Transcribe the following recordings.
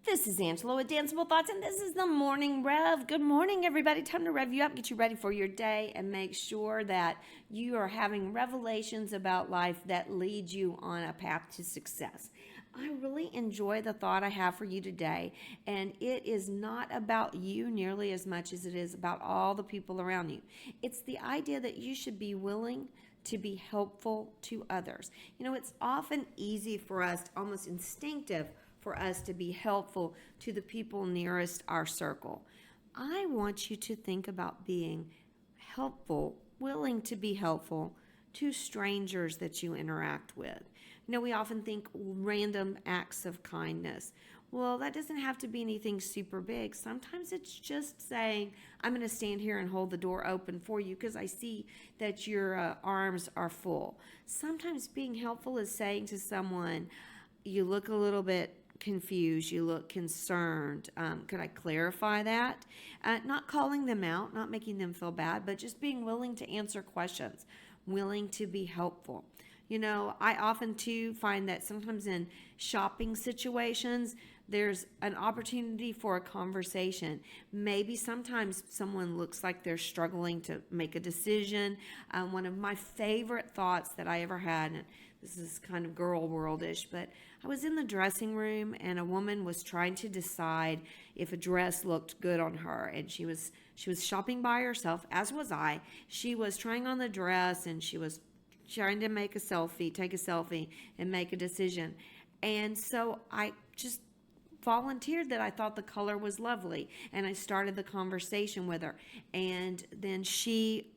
This is Angela with Danceable Thoughts, and this is the Morning Rev. Good morning, everybody. Time to rev you up, get you ready for your day, and make sure that you are having revelations about life that lead you on a path to success. I really enjoy the thought I have for you today, and it is not about you nearly as much as it is about all the people around you. It's the idea that you should be willing to be helpful to others. You know, it's often easy for us, almost instinctive, for us to be helpful to the people nearest our circle. I want you to think about being helpful, willing to be helpful to strangers that you interact with. You know, we often think random acts of kindness. Well, that doesn't have to be anything super big. Sometimes it's just saying, I'm going to stand here and hold the door open for you because I see that your arms are full. Sometimes being helpful is saying to someone, you look a little bit confused, you look concerned. Could I clarify that? Not calling them out, not making them feel bad, but just being willing to answer questions, willing to be helpful. You know, I often too find that sometimes in shopping situations, there's an opportunity for a conversation. Maybe sometimes someone looks like they're struggling to make a decision. One of my favorite thoughts that I ever had, and this is kind of girl worldish, but I was in the dressing room and a woman was trying to decide if a dress looked good on her, and she was shopping by herself, as was I. She was trying on the dress and she was trying to take a selfie and make a decision. And so I just volunteered that I thought the color was lovely, and I started the conversation with her. And then she,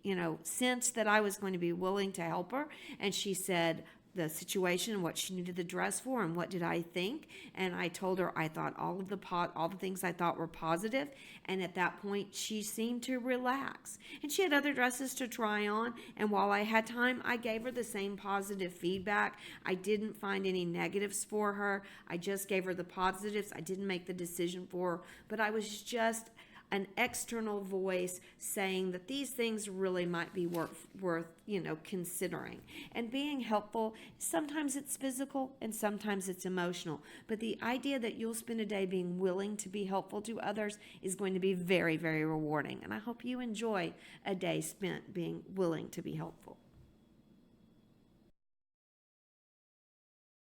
sensed that I was going to be willing to help her, and she said the situation, what she needed the dress for, and what did I think. And I told her I thought all the things I thought were positive. And at that point, she seemed to relax. And she had other dresses to try on. And while I had time, I gave her the same positive feedback. I didn't find any negatives for her. I just gave her the positives. I didn't make the decision for her, but I was just an external voice saying that these things really might be worth considering. And being helpful, sometimes it's physical and sometimes it's emotional. But the idea that you'll spend a day being willing to be helpful to others is going to be very, very rewarding. And I hope you enjoy a day spent being willing to be helpful.